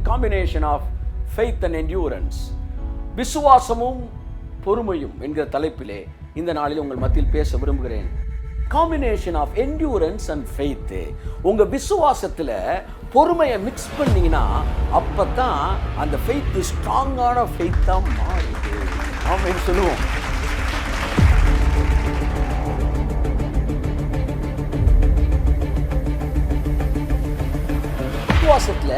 The combination of faith and endurance, விசுவாசமும் பொறுமையும் என்கிற தலைப்பிலே இந்த நாளில் உங்கள் மத்தியில் பேச விரும்புகிறேன். Combination of endurance and faith. உங்க விசுவாசத்துல பொறுமையை மிக்ஸ் பண்ணீங்கன்னா அப்பதான் அந்த ஃபெய்த் ஸ்ட்ராங்கான ஃபெய்த்தா மாறுது. ஆமென் சொல்லுவோம். விசுவாசத்துல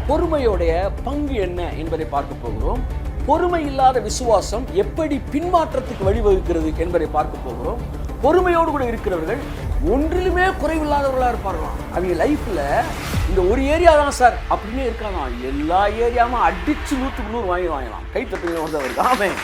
பொறுமையோடைய பங்கு என்ன என்பதை பார்க்க போகிறோம். பொறுமை இல்லாத விசுவாசம் எப்படி பின்மாற்றத்துக்கு வழிவகுக்கிறது என்பதை பார்க்க போகிறோம். பொறுமையோடு கூட இருக்கிறவர்கள் ஒன்றிலுமே குறைவில்லாதவர்களா இருப்பார்களாம். அவங்க லைஃப்ல இந்த ஒரு ஏரியா தான் சார் அப்படின்னு இருக்காங்க, எல்லா ஏரியாவும் அடிச்சு 100க்கு 100 வாங்கலாம். கை தட்டுங்க வந்தவர்கள். ஆமென்.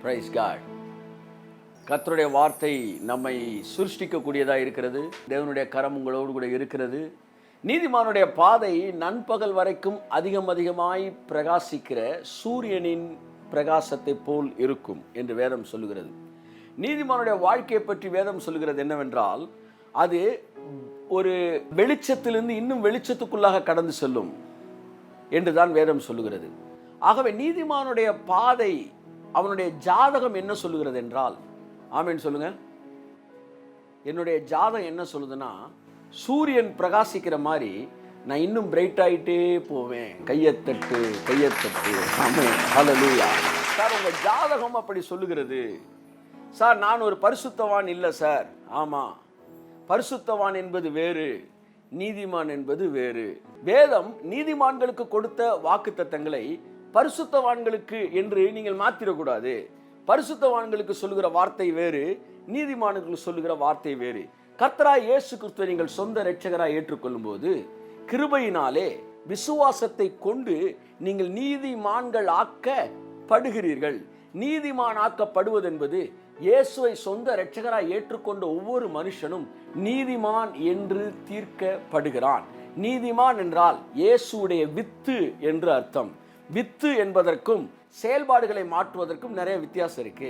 Praise God. கர்த்தருடைய வார்த்தை நம்மை சிருஷ்டிக்கக்கூடியதாக இருக்கிறது. தேவனுடைய கரம் உங்களோடு கூட இருக்கிறது. நீதிமானுடைய பாதை நண்பகல் வரைக்கும் அதிகமாய் பிரகாசிக்கிற சூரியனின் பிரகாசத்தை போல் இருக்கும் என்று வேதம் சொல்லுகிறது. நீதிமானுடைய வாழ்க்கையை பற்றி வேதம் சொல்லுகிறது என்னவென்றால், அது ஒரு வெளிச்சத்திலிருந்து இன்னும் வெளிச்சத்துக்குள்ளாக கடந்து செல்லும் என்றுதான் வேதம் சொல்லுகிறது. ஆகவே நீதிமானுடைய பாதை, அவனுடைய ஜாதகம் என்ன சொல்லுகிறது என்றால், ஆமென் சொல்லுங்க. என்னுடைய ஜாதகம் என்ன சொல்லுதுன்னா, சூரியன் பிரகாசிக்கிற மாதிரி நான் இன்னும் பிரைட் ஆகிட்டே போவேன். கையத்தட்டு கையத்தட்டு. ஆமென். ஹல்லேலூயா. சார் உங்க ஜாதகம் அப்படி சொல்லுகிறது. சார் நான் ஒரு பரிசுத்தவான் இல்லை சார். ஆமா, பரிசுத்தவான் என்பது வேறு, நீதிமான் என்பது வேறு. வேதம் நீதிமான்களுக்கு கொடுத்த வாக்குத்தத்தங்களை பரிசுத்தவான்களுக்கு என்று நீங்கள் மாத்திரக்கூடாது. பரிசுத்தவான்களுக்கு சொல்லுகிற வார்த்தை வேறு, நீதிமான்களுக்கு சொல்லுகிற வார்த்தை வேறு. கர்த்தராய் இயேசு கிறிஸ்துவை நீங்கள் சொந்த இரட்சகராய் ஏற்றுக்கொள்ளும் போது கிருபையினாலே விசுவாசத்தை கொண்டு நீங்கள் நீதிமான்கள் ஆக்கப்படுகிறீர்கள். நீதிமான் ஆக்கப்படுவது என்பது இயேசுவை சொந்த இரட்சகராய் ஏற்றுக்கொண்ட ஒவ்வொரு மனுஷனும் நீதிமான் என்று தீர்க்கப்படுகிறான். நீதிமான் என்றால் இயேசுடைய வித்து என்று அர்த்தம். வித்து என்பதற்கும் செயல்பாடுகளை மாற்றுவதற்கும் நிறைய வித்தியாசம் இருக்கு.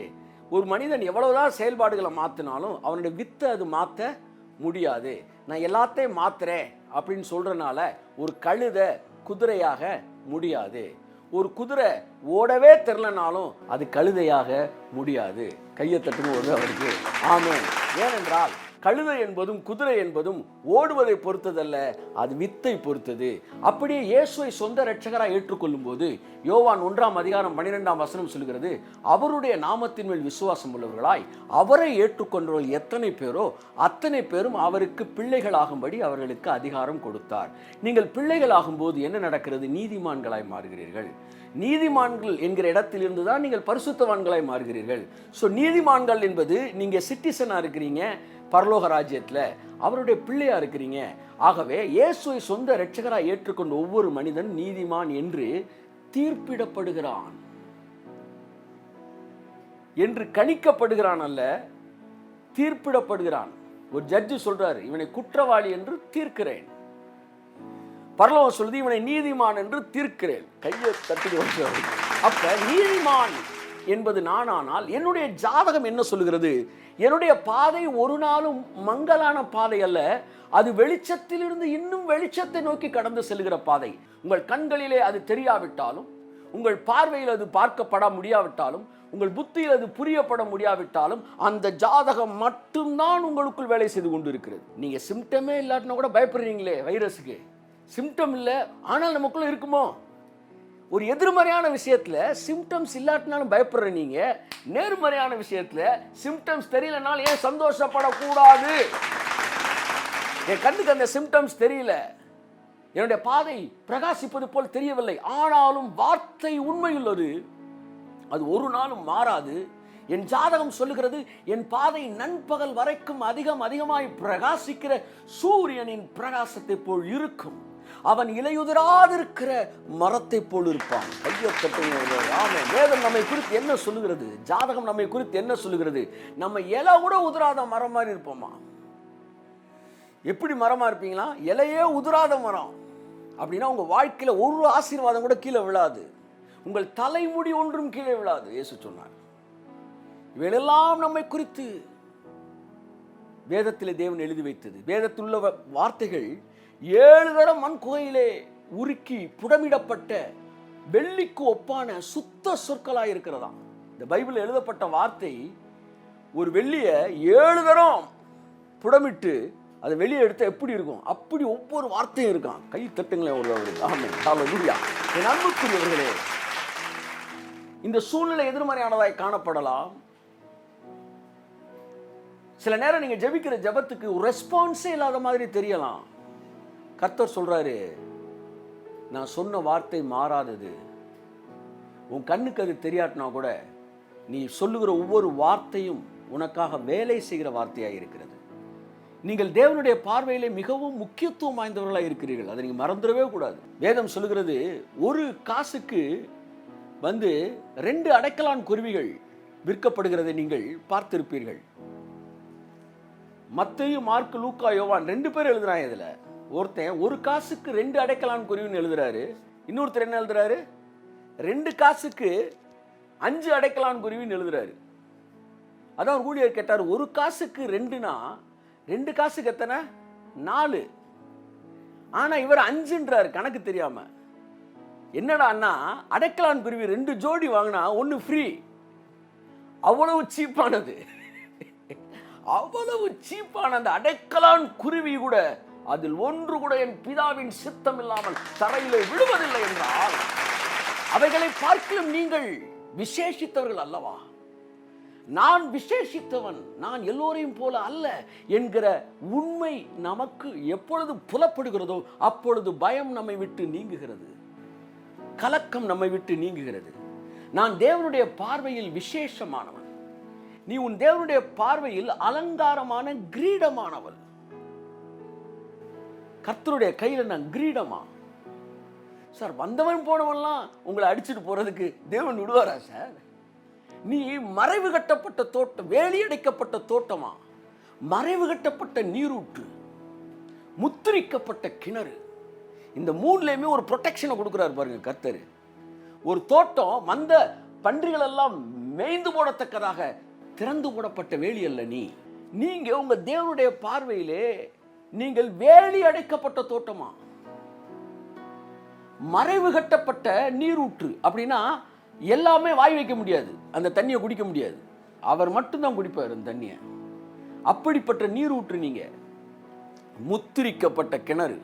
ஒரு மனிதன் எவ்வளவுதான் செயல்பாடுகளை மாத்தினாலும் அவனுடைய வித்தை அது மாற்ற முடியாது. நான் எல்லாத்தையும் மாத்துறேன் அப்படின்னு சொல்றதுனால ஒரு கழுதை குதிரையாக முடியாது. ஒரு குதிரை ஓடவே தெரிலனாலும் அது கழுதையாக முடியாது. கையை தட்டும்போது அவருக்கு ஆமென். ஏனென்றால் கழுதை என்பதும் குதிரை என்பதும் ஓடுவதை பொறுத்ததல்ல, அது வித்தை பொறுத்தது. அப்படியே இயேசுவை சொந்த இரட்சகராக ஏற்றுக்கொள்ளும் போது யோவான் 1:12 சொல்கிறது, அவருடைய நாமத்தின் மேல் விசுவாசம் உள்ளவர்களாய் அவரை ஏற்றுக்கொண்டவர்கள் எத்தனை பேரோ அத்தனை பேரும் அவருக்கு பிள்ளைகளாகும்படி அவர்களுக்கு அதிகாரம் கொடுத்தார். நீங்கள் பிள்ளைகளாகும் போது என்ன நடக்கிறது? நீதிமான்களாய் மாறுகிறீர்கள். நீதிமான்கள் என்கிற இடத்திலிருந்து தான் நீங்கள் பரிசுத்தவான்களாய் மாறுகிறீர்கள். ஸோ நீதிமான்கள் என்பது நீங்க சிட்டிசனா இருக்கிறீங்க, பரலோக ராஜ்யத்துல அவருடைய பிள்ளையா இருக்கிறீங்க. ஆகவே இயேசுவை சொந்த இரட்சகராய் ஏற்றுக்கொண்ட ஒவ்வொரு மனிதன் நீதிமான் என்று தீர்ப்பிடப்படுகிறான், என்று கணிக்கப்படுகிறான் அல்ல, தீர்ப்பிடப்படுகிறான். ஒரு ஜட்ஜு சொல்றாரு, இவனை குற்றவாளி என்று தீர்க்கிறேன். பரலோகம் சொல்லுது, இவனை நீதிமான் என்று தீர்க்கிறேன். கையை தட்டி. அப்ப நீதிமான் என்பது நானானால் என்னுடைய ஜாதகம் என்ன சொல்லுகிறது? என்னுடைய பாதை ஒரு நாளும் மங்கலான பாதை அல்ல, அது வெளிச்சத்திலிருந்து இன்னும் வெளிச்சத்தை நோக்கி கடந்து செல்கிற பாதை. உங்கள் கண்களிலே அது தெரியாவிட்டாலும், உங்கள் பார்வையில் அது பார்க்கப்பட முடியாவிட்டாலும், உங்கள் புத்தியில் அது புரியப்பட முடியாவிட்டாலும், அந்த ஜாதகம் மட்டும்தான் உங்களுக்குள் வேலை செய்து கொண்டு இருக்கிறது. நீங்க சிம்டமே இல்லாட்டினா கூட பயப்படுறீங்களே, வைரஸுக்கு சிம்டம் இல்லை ஆனால் நமக்குள்ள இருக்குமோ? ஒரு எதிர்மறையான விஷயத்துல சிம்டம்ஸ் இல்லாட்டினாலும் பயப்படுற நீங்க, நேர்மறையான விஷயத்துல சிம்டம்ஸ் தெரியலனாலும் ஏன் சந்தோஷப்படக்கூடாது? என் கண்ணுக்கு அந்த சிம்டம்ஸ் தெரியல, என்னுடைய பாதை பிரகாசிப்பது போல் தெரியவில்லை, ஆனாலும் வார்த்தை உண்மையுள்ளது, அது ஒரு நாளும் மாறாது. என் ஜாதகம் சொல்லுகிறது, என் பாதை நண்பகல் வரைக்கும் அதிகமாய் பிரகாசிக்கிற சூரியனின் பிரகாசத்தை போல் இருக்கும். அவன் இலையுதிராதிருக்கிற மரத்தை போல் இருப்பான். கையை தட்டுங்க. ஆமென். வேதம் நம்மை குறித்து என்ன சொல்லுகிறது? ஜாதகம் நம்மை குறித்து என்ன சொல்லுகிறது? நம்ம இலை கூட உதிராத மரம் மாதிரி இருப்போமா? எப்படி மரமா இருப்பீங்களா? இலையே உதிராத மரம் அப்படின்னா உங்க வாழ்க்கையில ஒரு ஆசீர்வாதம் கூட கீழே விழாது. உங்கள் தலைமுடி ஒன்றும் கீழே விழாது. இயேசு சொன்னார். இவையெல்லாம் நம்மை குறித்து வேதத்திலே தேவன் எழுதி வைத்தது. வேதத்தில் உள்ள வார்த்தைகள் 7 தரம் மண் குகையிலே உருக்கி புடமிடப்பட்ட வெள்ளிக்கு ஒப்பான சுத்த சொற்களாய் இருக்கிறதாம். இந்த பைபிள் எழுதப்பட்ட வார்த்தை ஒரு வெள்ளியை 7 தரம் புடமிட்டு அதை வெளியே எடுத்தால் எப்படி இருக்கும்? அப்படி ஒவ்வொரு வார்த்தையும் இருக்கான். கை தட்டுங்களேன் ஒரு. ஆமென். ஹல்லேலூயா. என் அன்புக்குரியவர்களே, இந்த சூழ்நிலை எதிர்மறையானதாய் காணப்படலாம். சில நேரம் நீங்க ஜெபிக்கிற ஜெபத்துக்கு ஒரு ரெஸ்பான்ஸே இல்லாத மாதிரி தெரியலாம். கர்த்தர் சொல்றாரு, நான் சொன்ன வார்த்தை மாறாதது. உன் கண்ணுக்கு அது தெரியாட்டினா கூட நீ சொல்லுகிற ஒவ்வொரு வார்த்தையும் உனக்காக வேலை செய்கிற வார்த்தையாக இருக்கிறது. நீங்கள் தேவனுடைய பார்வையிலே மிகவும் முக்கியத்துவம் வாய்ந்தவர்களாக இருக்கிறீர்கள். அதை நீங்கள் மறந்துடவே கூடாது. வேதம் சொல்லுகிறது, ஒரு காசுக்கு 2 அடைக்கலான் குருவிகள் விற்கப்படுகிறதை நீங்கள் பார்த்திருப்பீர்கள். மத்தேயு, மார்க்கு, லூக்கா, யோவான் 2 பேர் எழுதுறாங்க. இதுல ஒருத்தன் ஒரு காசுக்கு 2 அடைக்கலான் குருவின்னு எழுதுறாரு. இன்னொருத்தர் என்ன எழுதுறாரு? 2 காசுக்கு 5 அடைக்கலான் குருவின்னு எழுதுறாரு. அதான் ஒரு ஊழியர் கேட்டார், ஒரு காசுக்கு 2னா 2 காசுக்கு எத்தனை? 4. ஆனா இவர் 5ன்றாரு கணக்கு தெரியாம. என்னடா அண்ணா, அடைக்கலான் குருவி 2 ஜோடி வாங்கினா 1 ஃப்ரீ. அவ்வளவு சீப்பானது. அவ்வளவு சீப்பான அந்த அடைக்கலான் குருவி கூட அதில் ஒன்று கூட என் பிதாவின் சித்தம் இல்லாமல் தரையிலே விழுவதில்லை என்றால் அவைகளை பார்க்கலும் நீங்கள் விசேஷித்தவர்கள் அல்லவா? நான் விசேஷித்தவன், நான் எல்லோரையும் போல அல்ல என்கிற உண்மை நமக்கு எப்பொழுது புலப்படுகிறதோ அப்பொழுது பயம் நம்மை விட்டு நீங்குகிறது, கலக்கம் நம்மை விட்டு நீங்குகிறது. நான் தேவனுடைய பார்வையில் விசேஷமானவன். நீ உன் தேவனுடைய பார்வையில் அலங்காரமான கிரீடமானவள். கர்த்தருடைய கையில் நான் கிரீடமா? சார், வந்தவன் போனவன்லாம் உங்களை அடிச்சுட்டு போறதுக்கு தேவன் விடுவாரா சார்? நீ மறைவு கட்டப்பட்ட தோட்டம், வேலி அடைக்கப்பட்ட தோட்டமா, மறைவு கட்டப்பட்ட நீரூற்று, முத்திரிக்கப்பட்ட கிணறு. இந்த 3லையுமே ஒரு ப்ரொடெக்ஷனை கொடுக்குறாரு பாருங்க கர்த்தர். ஒரு தோட்டம் மந்த பன்றிகள் எல்லாம் மேய்ந்து போடத்தக்கதாக திறந்து போடப்பட்ட வேலி அல்ல. நீங்க உங்க தேவனுடைய பார்வையிலே நீங்கள் வேலி அடைக்கப்பட்ட தோட்டமா, மறைவு கட்டப்பட்ட நீரூற்று. அப்படின்னா எல்லாமே வாய் வைக்க முடியாது, அந்த தண்ணியை குடிக்க முடியாது, அவர் மட்டும்தான் குடிப்பார் அந்த தண்ணியை. அப்படிப்பட்ட நீரூற்று நீங்க. முத்திரிக்கப்பட்ட கிணறு.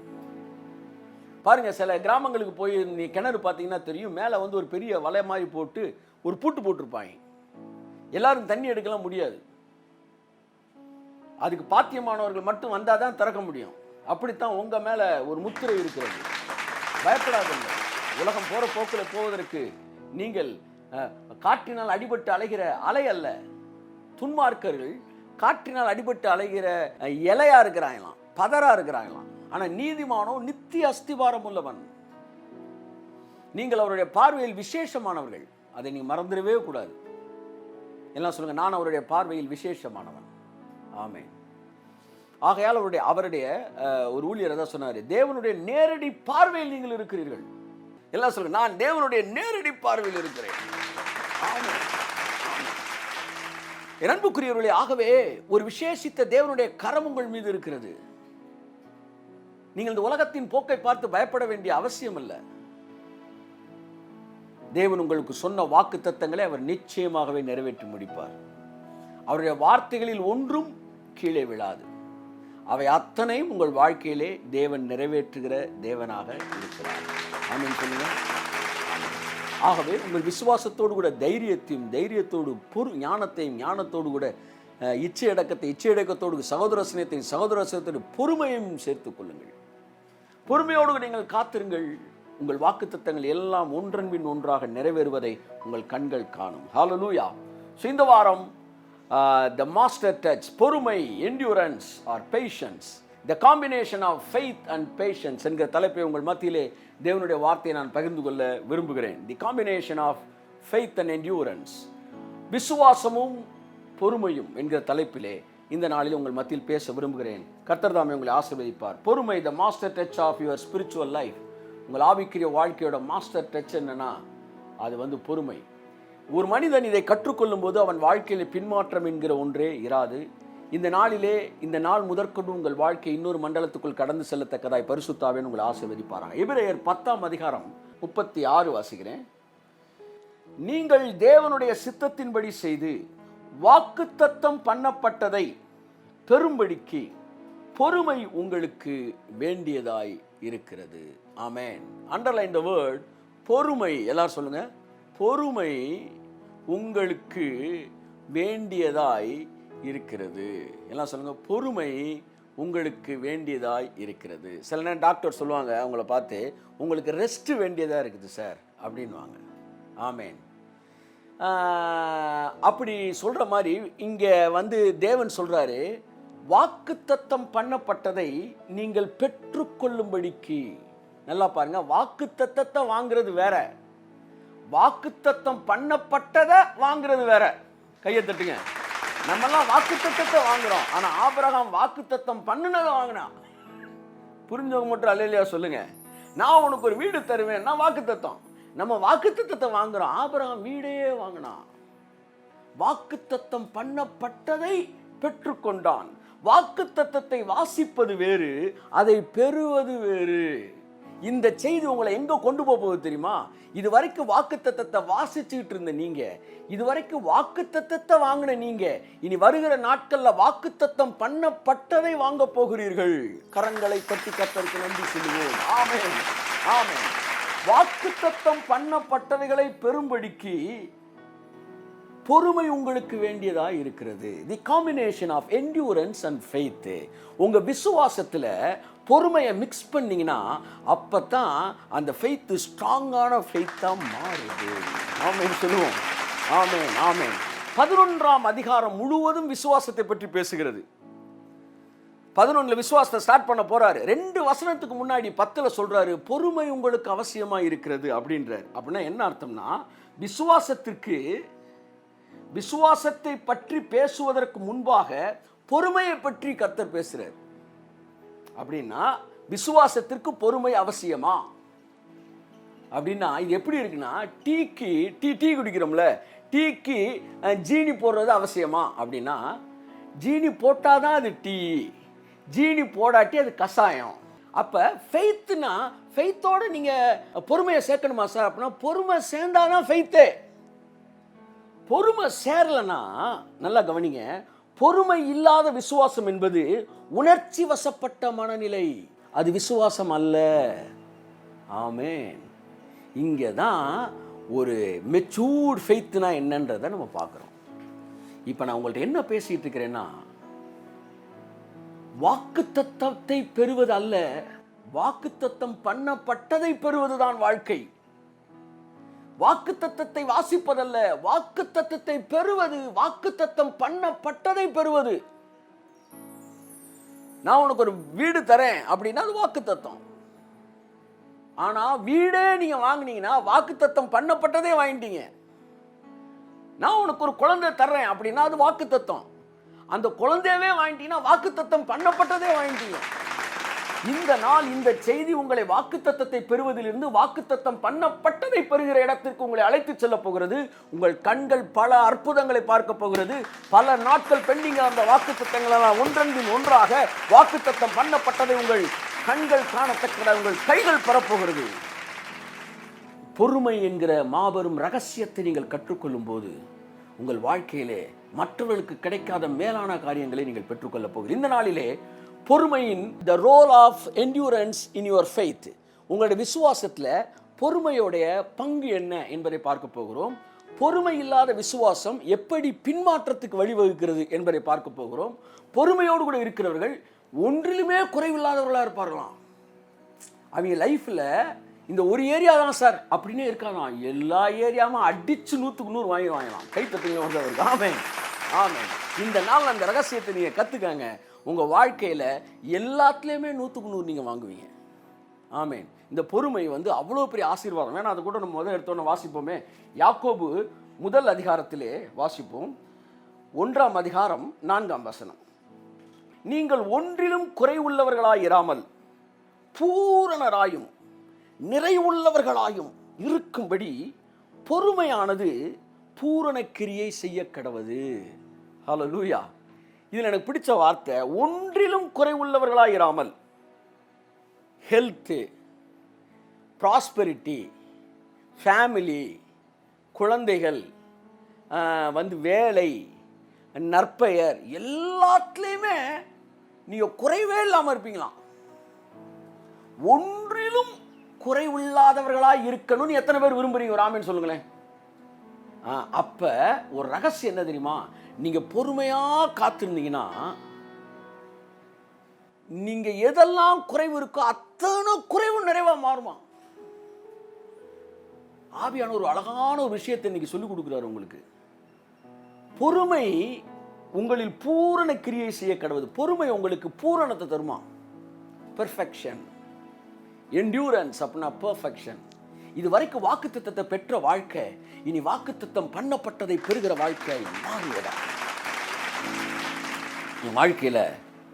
பாருங்க, சில கிராமங்களுக்கு போய் நீ கிணறு பார்த்தீங்கன்னா தெரியும், மேலே ஒரு பெரிய வலை மாதிரி போட்டு ஒரு பூட்டு போட்டிருப்பாங்க. எல்லாரும் தண்ணி எடுக்கலாம் முடியாது, அதுக்கு பாத்தியமானவர்கள் மட்டும் வந்தால் தான் திறக்க முடியும். அப்படித்தான் உங்க மேல ஒரு முத்திரை இருக்கிறது. பயப்படாதீங்க. உலகம் போற போக்கில் போவதற்கு நீங்கள் காற்றினால் அடிபட்டு அலைகிற அலை அல்ல. துன்மார்க்கர்கள் காற்றினால் அடிபட்டு அலைகிற இலையா இருக்கிறாங்களாம், பதரா இருக்கிறாங்களாம். ஆனா நீதிமானோ நித்திய அஸ்திவாரம் உள்ளவன். நீங்கள் அவருடைய பார்வையில் விசேஷமானவர்கள். அதை நீங்க மறந்துடவே கூடாது. எல்லாம் சொல்லுங்க, நான் அவருடைய பார்வையில் விசேஷமானவன். ஆமென். ஆகையால் அவருடைய ஒரு ஊழியர் தான் சொன்னார், தேவனுடைய நேரடி பார்வையில் நீங்கள் இருக்கிறீர்கள். எல்லாம் சொல்லுங்க, நான் தேவனுடைய நேரடி பார்வையில் இருக்கிறேன். ஆமென். அன்புக்குரியவர்களே, ஆகவே ஒரு விசேஷித்த தேவனுடைய கரம் உங்கள் மீது இருக்கிறது. நீங்கள் இந்த உலகத்தின் போக்கை பார்த்து பயப்பட வேண்டிய அவசியம் இல்லை. தேவன் உங்களுக்கு சொன்ன வாக்கு தத்தங்களை அவர் நிச்சயமாகவே நிறைவேற்றி முடிப்பார். அவருடைய வார்த்தைகளில் ஒன்றும் கீழே விழாது. அவை அத்தனையும் உங்கள் வாழ்க்கையிலே தேவன் நிறைவேற்றுகிற தேவனாக இருக்கிறார். ஆமென் சொல்லுங்க. ஆகவே உங்கள் விசுவாசத்தோடு கூட தைரியத்தோடு ஞானத்தோடு கூட இச்சையடக்கத்தோடு சகோதர சிநேகத்தோடு பொறுமையும் சேர்த்துக் கொள்ளுங்கள். பொறுமையோடு நீங்கள் காத்திருங்கள். உங்கள் வாக்குத்தத்தங்கள் எல்லாம் ஒன்றன் பின் ஒன்றாக நிறைவேறுவதை உங்கள் கண்கள் காணும். ஹல்லேலூயா. இந்த வாரம் the master touch, பொறுமை, endurance or patience, the combination of faith and patience என்கிற தலைப்பை உங்கள் மத்தியிலே தேவனுடைய வார்த்தையை நான் பகிர்ந்து கொள்ள விரும்புகிறேன். The combination of faith and endurance, விசுவாசமும் பொறுமையும் என்கிற தலைப்பிலே இந்த நாளில் உங்கள் மத்தியில் பேச விரும்புகிறேன். கர்த்தர் தாமே உங்களை ஆசீர்வதிப்பார். பொறுமை, the master touch of your spiritual life. உங்கள் ஆவிக்குரிய வாழ்க்கையோட மாஸ்டர் டச் என்னன்னா அது பொறுமை. ஒரு மனிதன் இதை கற்றுக்கொள்ளும் போது அவன் வாழ்க்கையில் பின்மாற்றம் என்கிற ஒன்றே இராது. இந்த நாளிலே, இந்த நாள் முதற்கொண்டு உங்கள் வாழ்க்கை இன்னொரு மண்டலத்துக்குள் கடந்து செல்லத்தக்கதாய் பரிசுத்த ஆவியானவர் உங்களை ஆசீர்வதிப்பாராங்க. எபிரேயர் 10:36 வாசிக்கிறேன். நீங்கள் தேவனுடைய சித்தத்தின்படி செய்து வாக்குத்தத்தம் பண்ணப்பட்டதை பெரும்படிக்கு பொறுமை உங்களுக்கு வேண்டியதாய் இருக்கிறது. ஆமென். அண்டர்லைன் த வேர்ட் பொறுமை. எல்லாரும் சொல்லுங்க, பொறுமை உங்களுக்கு வேண்டியதாய் இருக்கிறது. எல்லாம் சொல்லுங்க, பொறுமை உங்களுக்கு வேண்டியதாய் இருக்கிறது. சில நேரம் டாக்டர் சொல்லுவாங்க அவங்கள பார்த்து, உங்களுக்கு ரெஸ்ட் வேண்டியதாக இருக்குது சார் அப்படின்வாங்க. ஆமென். அப்படி சொல்கிற மாதிரி இங்கே தேவன் சொல்கிறாரு, வாக்குத்தத்தம் பண்ணப்பட்டதை நீங்கள் பெற்றுக்கொள்ளும்படிக்கு. நல்லா பாருங்க, வாக்குத்தத்தத்தை வாங்குறது வேற, வாக்குத்தத்தம் பண்ணப்பட்டதை வாங்குறது வேற. கையை தட்டுங்க. நம்மெல்லாம் வாக்குத்தத்தத்தை வாங்குறோம், ஆனால் ஆபிரகாம் வாக்குத்தத்தம் பண்ணினதை வாங்கினான். புரிஞ்சவங்க மட்டும் அல்லேலூயா சொல்லுங்க. நான் உனக்கு ஒரு வீடு தருவேன், நான் வாக்குத்தத்தம். நம்ம வாக்குத்தத்தத்தை வாங்குறோம், ஆபிரகாம் வீடே வாங்கினான். வாக்குத்தத்தம் பண்ணப்பட்டதை பெற்றுக்கொண்டான். வாக்குத்தத்தத்தை வாசிப்பது வேறு, அதை பெறுவது வேறு. இந்த செய்தி உங்களை எங்க கொண்டு போகுது தெரியுமா? இது வரைக்கும் வாக்குத்தத்தத்தை வாசிச்சுக்கிட்டு இருந்த நீங்க, இது வரைக்கும் வாக்குத்தத்தத்தை வாங்கின நீங்க, இனி வருகிற நாட்கள்ல வாக்குத்தத்தம் பண்ணப்பட்டதை வாங்க போகிறீர்கள். கரங்களை தட்டி கர்த்தருக்கு நன்றி சொல்லுவோம். ஆமென், ஆமென். வாக்குத்தத்தம் பண்ணப்பட்டவைகளை பெரும்படிக்கு பொறுமை உங்களுக்கு வேண்டியதா இருக்கிறது. The combination of endurance and faith. உங்க விசுவாசத்துல பொறுமையை மிக்ஸ் பண்ணீங்கன்னா அப்பதான் அந்த ஃபெய்த் ஸ்ட்ராங்கான ஃபெய்த்தா மாறுது. ஆமென் சொல்லுவோம். ஆமென், ஆமென். 11ஆம் அதிகாரம் முழுவதும் விசுவாசத்தை பற்றி பேசுகிறது. 11 விசுவாசத்தை ஸ்டார்ட் பண்ண போறாரு. 2 வசனத்துக்கு முன்னாடி 10 சொல்றாரு, பொறுமை உங்களுக்கு அவசியமா இருக்கிறது அப்படின்றார். அப்படின்னா என்ன அர்த்தம்னா, விசுவாசத்தை பற்றி பேசுவதற்கு முன்பாக பொறுமையை பற்றி கர்த்தர் பேசுறார். அப்படின்னா விசுவாசத்திற்கு பொறுமை அவசியமா அப்படின்னா இது எப்படி இருக்குன்னா, டீ குடிக்கிறோம்ல, டீக்கு ஜீனி போடுறது அவசியமா அப்படின்னா, ஜீனி போட்டாதான் அது டீ, ஜீனி போடாட்டி அது கஷாயம். அப்ப ஃபெய்த்னா, ஃபெய்த்தோட நீங்க பொறுமையை சேர்க்கணுமா சார் அப்படின்னா, பொறுமை சேர்ந்தாதான் ஃபெய்த்தே. பொறுமை சேரலனா, நல்லா கவனிங்க, பொறுமை இல்லாத விசுவாசம் என்பது உணர்ச்சி வசப்பட்ட மனநிலை, அது விசுவாசம் அல்ல. ஆமென். இங்கே தான் ஒரு மெச்சூர்ட் ஃபெய்த்னா என்னன்றதை நம்ம பார்க்குறோம். இப்போ நான் உங்கள்கிட்ட என்ன பேசிட்டு இருக்கிறேன்னா, வாக்குத்தத்தத்தை பெறுவது அல்ல, வாக்குத்தத்தம் பண்ணப்பட்டதை பெறுவதுதான் வாழ்க்கை. வாக்குத்தத்தத்தை வாசிப்பதல்ல, வாக்குத்தத்தத்தை பெறுவது, வாக்குத்தத்தம் பண்ணப்பட்டதை பெறுவது. நான் உனக்கு ஒரு வீடு தரேன் அப்படின்னா அது வாக்குத்தத்தம். ஆனா வீடே நீங்க வாங்குனீங்கன்னா வாக்குத்தத்தம் பண்ணப்பட்டதே வாங்கிட்டீங்க. நான் உனக்கு ஒரு குழந்தை தர்றேன் அப்படின்னா அது வாக்குத்தத்தம். அந்த குழந்தையவே வாங்கிட்டீங்கன்னா வாக்குத்தத்தம் பண்ணப்பட்டதே வாங்கிட்டீங்க. இந்த நாள், இந்த செய்தி உங்களை வாக்குத்தத்தத்தை பெறுவதிலிருந்து வாக்குத்தத்தம் பண்ணப்பட்டதை பெறுகிற இடத்திற்கு உங்களை அழைத்து செல்ல போகிறது. உங்கள் கண்கள் பல அற்புதங்களை பார்க்க போகிறது. பல நாட்கள் பெண்டிங் அந்த வாக்குத்தத்தங்களெல்லாம் ஒன்றன்பின் ஒன்றாக வாக்குத்தத்தம் பண்ணப்பட்டதை உங்கள் கண்கள் காணத்தக்க உங்கள் கைகள் பெறப்போகிறது. பொறுமை என்கிற மாபெரும் ரகசியத்தை நீங்கள் கற்றுக்கொள்ளும் போது உங்கள் வாழ்க்கையிலே மற்றவர்களுக்கு கிடைக்காத மேலான காரியங்களை நீங்கள் பெற்றுக்கொள்ள போகிறீர்கள். இந்த நாளிலே பொறுமையின் the role of endurance in your faith, உங்களுடைய விசுவாசத்தில் பொறுமையோடைய பங்கு என்ன என்பதை பார்க்க போகிறோம். பொறுமை இல்லாத விசுவாசம் எப்படி பின்மாற்றத்துக்கு வழிவகுக்கிறது என்பதை பார்க்க போகிறோம். பொறுமையோடு கூட இருக்கிறவர்கள் ஒன்றிலுமே குறைவில்லாதவர்களாக இருப்பார்களாம். அவங்க லைஃப்பில் இந்த ஒரு ஏரியா தான் சார் அப்படின்னே இருக்காதான், எல்லா ஏரியாவும் அடிச்சு 100க்கு 100 வாங்கலாம். கை தட்டுங்க வந்தவர்கள். ஆமென், ஆமென். இந்த நாள் அந்த ரகசியத்தை நீங்கள் கற்றுக்காங்க. உங்கள் வாழ்க்கையில் எல்லாத்துலேயுமே 100க்கு 100 நீங்கள் வாங்குவீங்க. ஆமேன். இந்த பொறுமை வந்து அவ்வளோ பெரிய ஆசீர்வாதம். வேணா அதை கூட நம்ம முதல் எடுத்தோன்னு வாசிப்போமே. யாக்கோபு முதல் அதிகாரத்திலே வாசிப்போம். 1ஆம் அதிகாரம் 4ஆம் வசனம். நீங்கள் ஒன்றிலும் குறைவுள்ளவர்களாயிராமல் பூரணராயும் நிறைவுள்ளவர்களாயும் இருக்கும்படி பொறுமையானது பூரண கிரியை செய்ய கடவது. ஹல்லேலூயா. இதில் எனக்கு பிடிச்ச வார்த்தை, ஒன்றிலும் குறைவுள்ளவர்களாயிராமல். ஹெல்த்து, ப்ராஸ்பெரிட்டி, ஃபேமிலி, குழந்தைகள், வேலை, நற்பெயர், எல்லாத்துலேயுமே நீங்கள் குறைவே இல்லாமல் இருப்பீங்களாம். ஒன்றிலும் குறைவில்லாதவர்களாக இருக்கணும்னு எத்தனை பேர் விரும்புறீங்க? ஒரு ஆமேன் சொல்லுங்களேன். அப்போ ஒரு ரகசியம் என்ன தெரியுமா? நீங்கள் பொறுமையாக காத்திருந்தீங்கன்னா நீங்கள் எதெல்லாம் குறைவு இருக்கோ அத்தனை குறைவு நிறைவாக மாறுமா. ஆவியான ஒரு அழகான ஒரு விஷயத்தை இன்னைக்கு சொல்லிக் கொடுக்குறாரு உங்களுக்கு. பொறுமை உங்களில் பூரண கிரியை செய்ய கடவுது. பொறுமை உங்களுக்கு பூரணத்தை தருமா? பெர்ஃபெக்ஷன். என்டியூரன்ஸ் அப்படின்னா பெர்ஃபெக்ஷன். இது வரைக்கும் வாக்குத்தத்தத்தை பெற்ற வாழ்க்கை இனி வாக்குத்தத்தம் பண்ணப்பட்டதை பெறுகிற வாழ்க்கை மாறுவதா. என் வாழ்க்கையில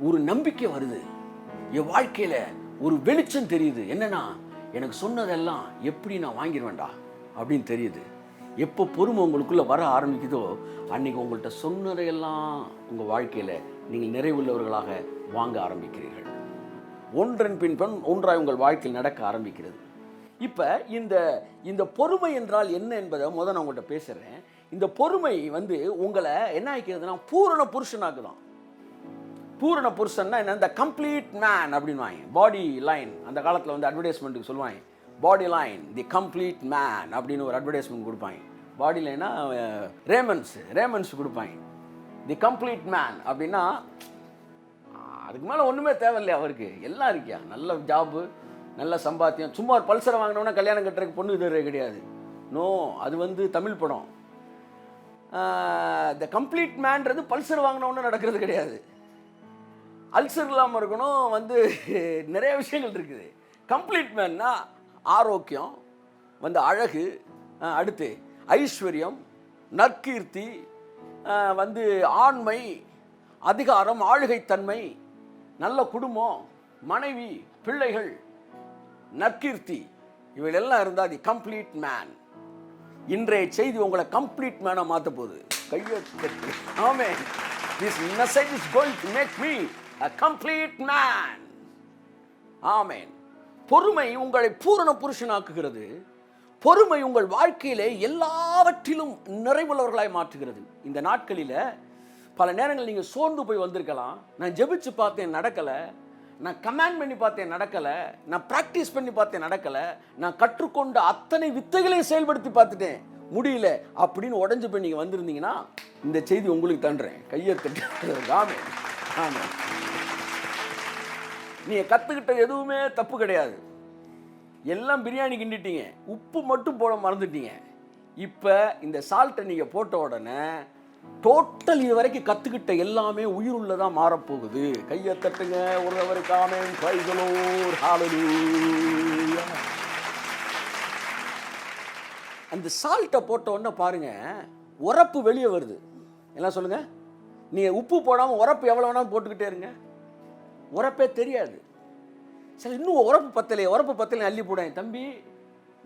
ஒரு நம்பிக்கை வருது, என் வாழ்க்கையில ஒரு வெளிச்சம் தெரியுது. என்னன்னா, எனக்கு சொன்னதெல்லாம் எப்படி நான் வாங்கிடுவேன்டா அப்படின்னு தெரியுது. எப்போ பொறுமை உங்களுக்குள்ள வர ஆரம்பிக்குதோ அன்னைக்கு உங்கள்கிட்ட சொன்னதையெல்லாம் உங்க வாழ்க்கையில நீங்கள் நிறைவுள்ளவர்களாக வாங்க ஆரம்பிக்கிறீர்கள். ஒன்றன் பின் ஒன்றாய் உங்கள் வாழ்க்கையில் நடக்க ஆரம்பிக்கிறது. இப்போ இந்த பொறுமை என்றால் என்ன என்பதை முதல் நான் உங்கள்கிட்ட பேசுகிறேன். இந்த பொறுமை உங்களை என்ன ஆகிக்கிறதுனா பூரண புருஷனாக்குதான். பூரண புருஷன்னா என்ன? இந்த கம்ப்ளீட் மேன் அப்படின்வாங்க. பாடி லைன் அந்த காலத்தில் அட்வர்டைஸ்மெண்ட்டுக்கு சொல்லுவாங்க. பாடி லைன் தி கம்ப்ளீட் மேன் அப்படின்னு ஒரு அட்வர்டைஸ்மெண்ட் கொடுப்பாங்க. பாடி லைனா ரேமன்ஸ் கொடுப்பாங்க. தி கம்ப்ளீட் மேன் அப்படின்னா அதுக்கு மேலே ஒன்றுமே தேவையில்லையா அவருக்கு? எல்லாம் இருக்கியா, நல்ல ஜாபு, நல்ல சம்பாத்தியம். சும்மா ஒரு பல்சரை வாங்கினோன்னா கல்யாணம் கட்டுறதுக்கு பொண்ணு தர கிடையாது. நோ, அது தமிழ் படம். த கம்ப்ளீட் மேன்றது பல்சர் வாங்கினோன்னு நடக்கிறது கிடையாது. அல்சர் இல்லாமல் இருக்கணும். நிறைய விஷயங்கள் இருக்குது. கம்ப்ளீட் மேன்னா ஆரோக்கியம், அழகு, அடுத்து ஐஸ்வர்யம், நற்கீர்த்தி, ஆண்மை, அதிகாரம், ஆளுகைத்தன்மை, நல்ல குடும்பம், மனைவி, பிள்ளைகள், நற்கீர்த்தி, இவையெல்லாம் இருந்தால் தி கம்ப்ளீட் மேன். இன்றைய செய்தி உங்களை கம்ப்ளீட் மேனா மாற்ற போகுது. கையெழுத்து. Amen. This message is going to make me a complete man. Amen. பொறுமை உங்களை பூரண புருஷனாக்குகிறது. பொறுமை உங்கள் வாழ்க்கையிலே எல்லாவற்றிலும் நிறைவுள்ளவர்களாய் மாற்றுகிறது. இந்த நாட்களில் பல நேரங்கள் நீங்கள் சோர்ந்து போய் வந்திருக்கலாம். நான் ஜெபிச்சு பார்த்தேன், நடக்கலை. நான் கமாண்ட் பண்ணி பார்த்தேன், நடக்கலை. நான் ப்ராக்டிஸ் பண்ணி பார்த்தேன், நடக்கலை. நான் கற்றுக்கொண்ட அத்தனை வித்தைகளையும் செயல்படுத்தி பார்த்துட்டேன், முடியல அப்படின்னு உடஞ்சு போய் நீங்கள் வந்திருந்தீங்கன்னா இந்த செய்தி உங்களுக்கு தண்டுறேன். கையை தட்டு. ஆமென். ஆமென். நீங்கள் கற்றுக்கிட்ட எதுவுமே தப்பு கிடையாது. எல்லாம் பிரியாணி கிண்டிட்டீங்க, உப்பு மட்டும் போட மறந்துட்டீங்க. இப்போ இந்த சால்ட்டை நீங்கள் போட்ட உடனே டோட்டல் இது வரைக்கும் கற்றுக்கிட்ட எல்லாமே உயிர் உள்ளதாக மாறப்போகுது. கையை தட்டுங்க ஒருவருக்கு. Amen. Praise the lord. Hallelujah. அந்த சால்ட்டை போட்ட உடனே பாருங்க, உரப்பு வெளியே வருது. எல்லாம் சொல்லுங்க. நீங்கள் உப்பு போடாமல் உரப்பு எவ்வளோ வேணாலும் போட்டுக்கிட்டே இருங்க, உரப்பே தெரியாது. சரி, இன்னும் உரப்பு பத்தலை அள்ளி போடாங்க. தம்பி,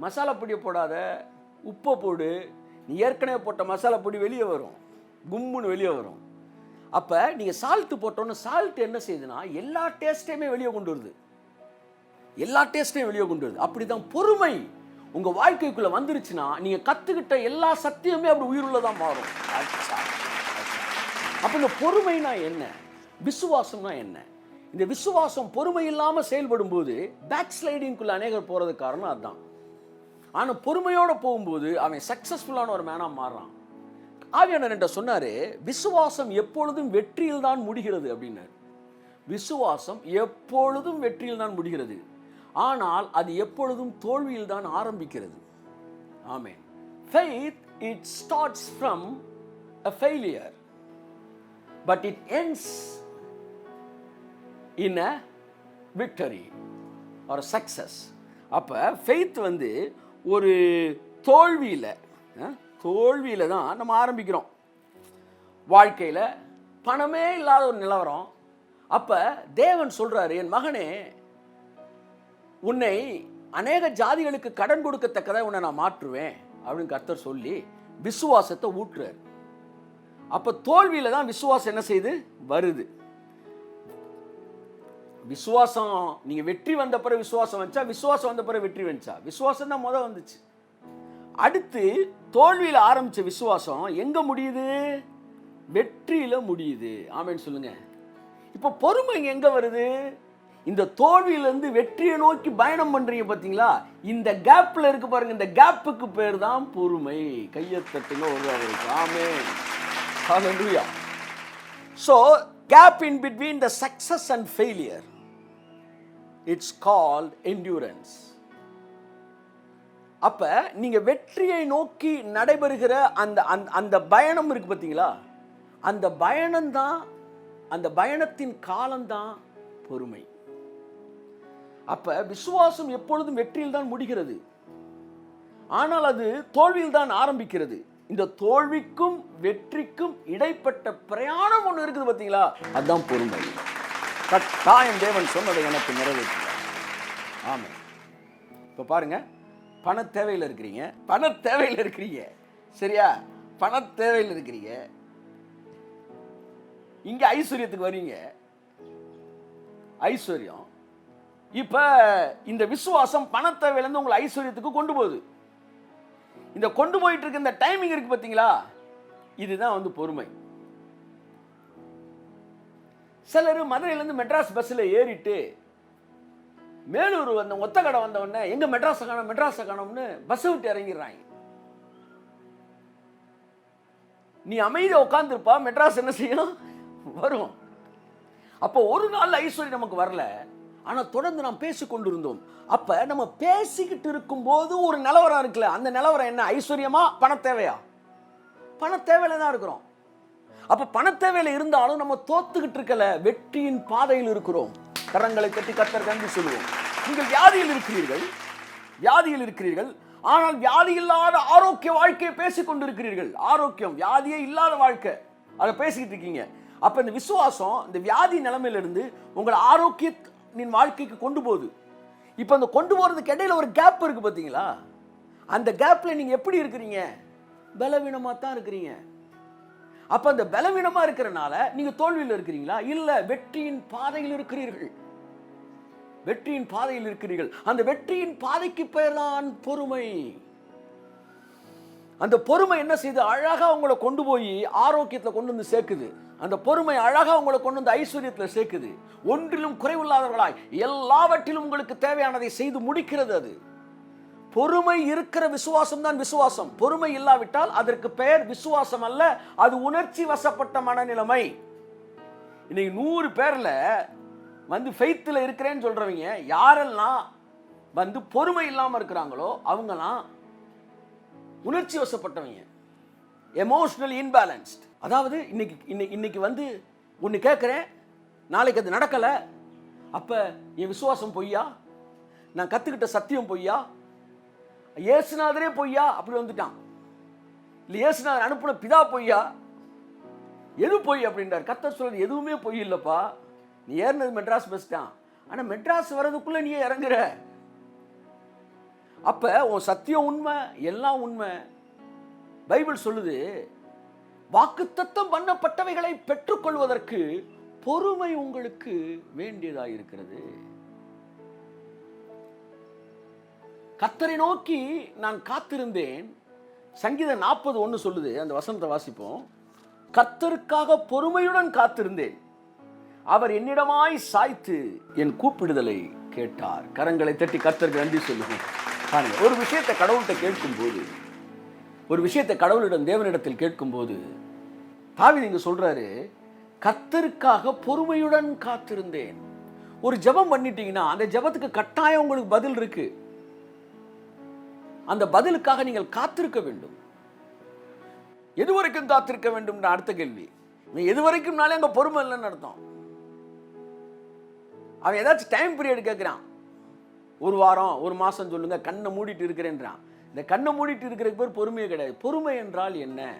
மசாலா பொடியை போடாத, உப்பை போடு. நீ ஏற்கனவே போட்ட மசாலா பொடி வெளியே வரும், கும்முன்னு வெளியே வரும். அப்போ நீங்கள் சால்ட்டு போட்டோன்னு சால்ட் என்ன செய்யுதுன்னா எல்லா டேஸ்ட்டையுமே வெளியே கொண்டு வருது. அப்படி தான் பொறுமை உங்கள் வாழ்க்கைக்குள்ளே வந்துருச்சுன்னா நீங்கள் கற்றுக்கிட்ட எல்லா சத்தியமே அப்படி உயிருள்ளதாக மாறும். அப்போ இந்த பொறுமைனா என்ன, விசுவாசம்னா என்ன? இந்த விசுவாசம் பொறுமை இல்லாமல் செயல்படும் போது பேக் ஸ்லைடிங்குள்ள அநேகர் போகிறதுக்கு காரணம் அதுதான். ஆனால் பொறுமையோடு போகும்போது அவன் சக்ஸஸ்ஃபுல்லான ஒரு மேனாக மாறுறான். ஆவியானவர் என்கிட்ட சொன்னார், விசுவாசம் எப்பொழுதும் வெற்றியில் தான் முடிகிறது அப்படின்னாரு. விசுவாசம் எப்பொழுதும் வெற்றியில் தான் முடிகிறது, ஆனால் அது எப்பொழுதும் தோல்வியில் தான் ஆரம்பிக்கிறது. ஆமென். Faith, it starts from a failure, but it ends in a victory or success. அப்போ ஃபெய்த் வந்து ஒரு தோல்வியில் தான் நம்ம ஆரம்பிக்கிறோம். வாழ்க்கையில் பணமே இல்லாத ஒரு நிலவரம். அப்போ தேவன் சொல்கிறாரு, என் மகனே, உன்னை அநேக ஜாதிகளுக்கு கடன் கொடுக்கத்தக்கதை உன்னை நான் மாற்றுவேன் அப்படின்னு கர்த்தர் சொல்லி விசுவாசத்தை ஊற்றுறார். அப்போ தோல்வியில் தான் விசுவாசம் என்ன செய்து வருது. விசுவாசம் நீங்கள் வெற்றி வந்த பிறகு விசுவாசம் வந்துச்சா, விசுவாசம் வந்த பிறகு வெற்றி வந்துச்சா? விசுவாசம் தான் முதல் வந்துச்சு. அடுத்து தோல்வியில் ஆரம்பித்த விசுவாசம் எங்கே முடியுது? வெற்றியில் முடியுது. ஆமேன்னு சொல்லுங்க. இப்போ பொறுமை எங்கே வருது? இந்த தோல்வியிலேருந்து வெற்றியை நோக்கி பயணம் பண்ணுறீங்க பார்த்தீங்களா? இந்த கேப்பில் இருக்கு பாருங்க, இந்த கேப்புக்கு பேர் தான் பொறுமை. கையை தட்டுங்க ஒருவருக்கு. ஆமென். ஹல்லேலூயா. So gap in between the success and failure, it's called endurance. அப்ப நீங்க வெற்றியை நோக்கி நடைபெறுகிற அந்த பயணம் இருக்கு பார்த்தீங்களா? அந்த பயணம் தான், அந்த பயணத்தின் காலம்தான் பொறுமை. அப்ப விசுவாசம் எப்பொழுதும் வெற்றியில் தான் முடிகிறது, ஆனால் அது தோல்வியில் தான் ஆரம்பிக்கிறது. இந்த தோல்விக்கும் வெற்றிக்கும் இடைப்பட்ட பிரயாணம் ஒன்று இருக்குது பார்த்தீங்களா? அதுதான் பொறுமை. கட்டாயம் தேவன் சொன்னதை எனக்கு நிறைவேற்றுவார். ஆமாம். இப்போ பாருங்க, பண தேவையில் இருக்கிறீங்க, சரியா? பண தேவையில் இருக்கிறீங்க, இங்க ஐஸ்வர்யத்துக்கு வரீங்க, ஐஸ்வர்யம். இப்ப இந்த விசுவாசம் பண தேவையிலிருந்து உங்களை ஐஸ்வர்யத்துக்கு கொண்டு போகுது. இந்த கொண்டு போயிட்டு இருக்க இந்த டைமிங் இருக்கு பார்த்தீங்களா? இதுதான் வந்து பொறுமை. சிலர் மதுரையிலேருந்து மெட்ராஸ் பஸ்ஸில் ஏறிட்டு மேலூர் அந்த ஒத்த கடை வந்த உடனே எங்க மெட்ராஸை காணோம்னு பஸ்ஸை விட்டு இறங்கிடுறாங்க. நீ அமைதியாக உட்காந்துருப்பா, மெட்ராஸ் என்ன செய்யும்? வரும். அப்போ ஒரு நாள் ஐஸ்வர்யம் நமக்கு வரல, ஆனால் தொடர்ந்து நாம் பேசிக்கொண்டு இருந்தோம். அப்போ நம்ம பேசிக்கிட்டு இருக்கும்போது ஒரு நிலவரம் இருக்குல்ல, அந்த நிலவரம் என்ன? ஐஸ்வர்யமா பண தேவையா? பண தேவையில தான் இருக்கிறோம். அப்போ பண தேவையில இருந்தாலும் நம்ம தோத்துக்கிட்டு இருக்கல, வெற்றியின் பாதையில் இருக்கிறோம். கரங்களை கட்டி கர்த்தர் நன்றி சொல்லுவோம். நீங்கள் வியாதியில் இருக்கிறீர்கள், ஆனால் வியாதி இல்லாத ஆரோக்கிய வாழ்க்கையை பேசிக் கொண்டிருக்கிறீர்கள். ஆரோக்கியம், வியாதியே இல்லாத வாழ்க்கை, அதை பேசிக்கிட்டு இருக்கீங்க. அப்ப இந்த விசுவாசம் இந்த வியாதி நிலைமையிலிருந்து உங்களை ஆரோக்கியத்தின் வாழ்க்கைக்கு கொண்டு போகுது. இப்ப அந்த கொண்டு போறதுக்கு இடையில ஒரு கேப் இருக்கு பார்த்தீங்களா? அந்த கேப்ல நீங்க எப்படி இருக்கிறீங்க? பலவீனமா தான் இருக்கிறீங்க. அப்ப அந்த பலவீனமா இருக்கிறனால நீங்க தோல்வியில் இருக்கிறீங்களா? இல்ல, வெற்றியின் பாதையில் இருக்கிறீர்கள். அந்த வெற்றியின் பாதைக்கு பெயர் தான் பொறுமை. அந்த பொறுமை என்ன செய்யுது? அழகா உங்களை கொண்டு போய் ஆரோக்கியத்தில் கொண்டு வந்து சேர்க்குது. அந்த பொறுமை அழகா உங்களை கொண்டு வந்து ஐஸ்வர்யத்தில் சேர்க்குது. ஒன்றிலும் குறைவில்லாதவர்களாய் எல்லாவற்றிலும் உங்களுக்கு தேவையானதை செய்து முடிக்கிறது. அது பொறுமை இருக்கிற விசுவாசம் தான் விசுவாசம். பொறுமை இல்லாவிட்டால் அதற்கு பெயர் விசுவாசம் அல்ல, அது உணர்ச்சி வசப்பட்ட மனநிலைமை. இன்னைக்கு 100 பேர்ல வந்து ஃபெய்த்தில் இருக்கிறேன்னு சொல்றவங்க யாரெல்லாம் வந்து பொறுமை இல்லாமல் இருக்கிறாங்களோ அவங்கலாம் உணர்ச்சி வசப்பட்டவங்க, எமோஷனல் இன்பேலன்ஸ்ட். அதாவது இன்னைக்கு வந்து ஒன்று கேட்குறேன், நாளைக்கு அது நடக்கலை, அப்போ என் விசுவாசம் பொய்யா? நான் கற்றுக்கிட்ட சத்தியம் பொய்யா? இயேசுநாதரே பொய்யா? அப்படி வந்துட்டான். இல்லை, இயேசுநாதர் அனுப்புன பிதா பொய்யா? எது பொய் அப்படின்றார். கர்த்தர் சொல்றது எதுவுமே பொய் இல்லைப்பா. நீ ஏறினது மெட்ராஸ் பஸ் தான், ஆனால் மெட்ராஸ் வர்றதுக்குள்ள நீ இறங்குற. அப்ப உன் சத்தியம் உண்மை, எல்லாம் உண்மை. பைபிள் சொல்லுது, வாக்குத்தத்தம் பண்ணப்பட்டவைகளை பெற்றுக்கொள்வதற்கு பொறுமை உங்களுக்கு வேண்டியதாக இருக்கிறது. கர்த்தரை நோக்கி நான் காத்திருந்தேன். சங்கீதம் 40:1 சொல்லுது, அந்த வசனத்தை வாசிப்போம். கர்த்தருக்காக பொறுமையுடன் காத்திருந்தேன், அவர் என்னிடமாய் சாய்த்து என் கூப்பிடுதலை கேட்டார். கரங்களை தட்டி கர்த்தருக்கு நன்றி சொல்லுவோம். ஒரு விஷயத்தை கடவுள்கிட்ட கேட்கும்போது, ஒரு விஷயத்தை கடவுளிடம் தேவனிடத்தில் கேட்கும்போது தாவீது இங்க சொல்றாரு, கர்த்தருக்காக பொறுமையுடன் காத்திருந்தேன். ஒரு ஜெபம் பண்ணிட்டீங்கன்னா அந்த ஜெபத்துக்கு கட்டாயம் உங்களுக்கு பதில் இருக்கு. அந்த பதிலுக்காக நீங்கள் காத்திருக்க வேண்டும். எதுவரைக்கும் காத்திருக்க வேண்டும்? அடுத்த கேள்வி, எதுவரைக்கும்னாலே அங்க பொறுமை இல்லைன்னு அர்த்தம். அவன் ஏதாச்சும் டைம் பீரியட் கேட்குறான். ஒரு வாரம், ஒரு மாதம் சொல்லுங்க, கண்ணை மூடிட்டு இருக்கிறேன்றான். இந்த கண்ணை மூடிட்டு இருக்கிறதுக்கு பேர் பொறுமையே கிடையாது. பொறுமை என்றால் என்ன?